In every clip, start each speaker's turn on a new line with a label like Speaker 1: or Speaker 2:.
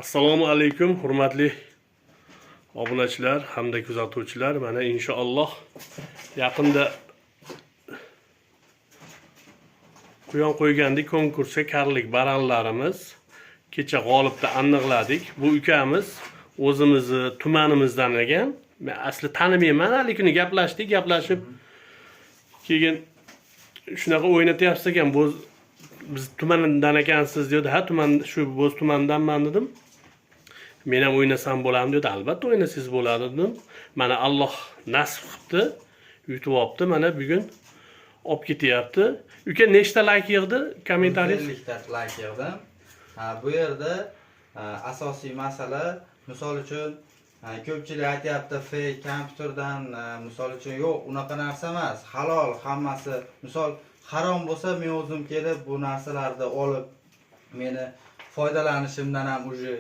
Speaker 1: Assalomu alaykum, hurmatli obunachilar hamda kuzatuvchilar. Mana inshaalloh yaqinda quyon qo'ygandik konkursga karlik baranlarimiz kecha g'olibni aniqladik. Bu ukamiz o'zimizni tumanimizdan ekan. Men asli tanimayman, lekin gaplashib keyin shunaqa o'ynatyapsiz ekan. Biz tumandan ekansiz dedi. Ha, tuman shu Bo'z tumanidanman dedim. Men ham o'ynasam bo'ladimi dedi. Albatta o'ynasangiz bo'ladi dedim. Mana Alloh nasib qilibdi, yutib olibdi. Mana bugun olib ketyapti. Uka nechta like yig'di? Kommentariyingiz?
Speaker 2: 50 ta like yig'dim. Bu yerda asosiy masala, misol uchun ko'pchilik aytayapti, fake kompyuterdan, misol uchun yo'q, unaqa narsa emas. Halol hammasi. Misol harom bo'lsa, men o'zim kelib bu narsalarni olib, meni foydalanishimdan ham uje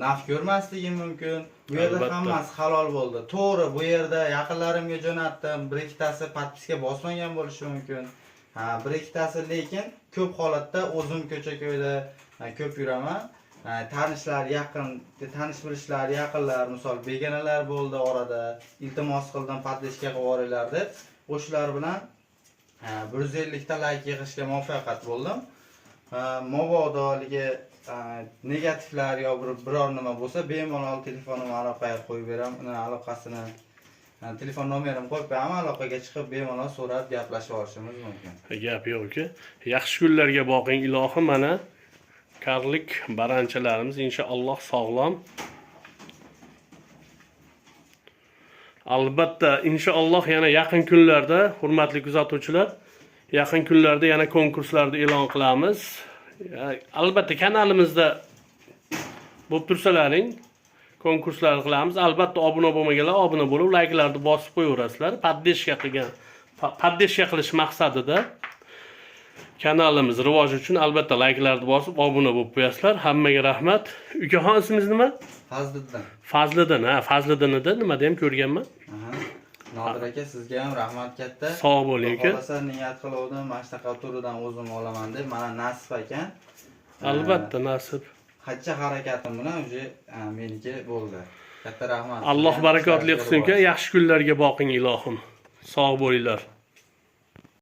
Speaker 2: naf ko'rmasligim mumkin. Bu yerda hammasi halol bo'ldi. To'g'ri, bu yerda yaqinlarimga jo'natdim. Bir ikkitasi podpiska bosmagan bo'lishi mumkin. Bir ikkitasi lekin ko'p holatda o'zim ko'cha-ko'yda ko'p yuraman. Tanishlar yaqin, tanish-bilishlar yaqinlar, misol begonalar bo'ldi orada. Iltimos qildim podpiska qilib yuboringlar deb. O'shalar bilan 150 ta like yig'ishga muvaffaqiyat bo'ldim. Mobodoligi negativlar yo biror nima bo'lsa, bemalol telefonimni aloqaga qo'yib beraman. Uni aloqasini telefon nomerimni qo'yib beraman, aloqaga chiqib bemalol so'rab gaplashib olishimiz mumkin.
Speaker 1: Gap yo'q-ku. Yaxshi kunlarga boqing ilohim. Mana karlik baranchalarimiz inshaalloh sog'lom. Albatta inshaalloh yana yaqin kunlarda, hurmatli kuzatuvchilar, yaqin kunlarda yana konkurslarni e'lon qilamiz. Albatta kanalimizda bo'lib tursalaring, konkurslar qilamiz. Albatta obuna bo'lmaganlar obuna bo'lib, like'larni bosib qo'yaverasizlar. Podдержка qilish maqsadida kanalimiz rivoji uchun albatta like'larni bosib obuna bo'lib qo'yasizlar. Hammaga rahmat. Ukaxon ismingiz nima?
Speaker 2: Fazliddin.
Speaker 1: Fazliddin, Fazliddinida nimada ham ko'rganman.
Speaker 2: Nodir aka, sizga ham rahmat katta.
Speaker 1: Sog' bo'ling aka.
Speaker 2: Xohlasa niyat qiluvdim, mana shunaqa turidan o'zim olaman deb, mana nasib ekan.
Speaker 1: Albatta nasib.
Speaker 2: Qancha harakatim bilan uje meniki bo'ldi. Katta rahmat.
Speaker 1: Alloh barakotli qilsin-ku. Yaxshi kunlarga boqing ilohim. Sog' bo'linglar.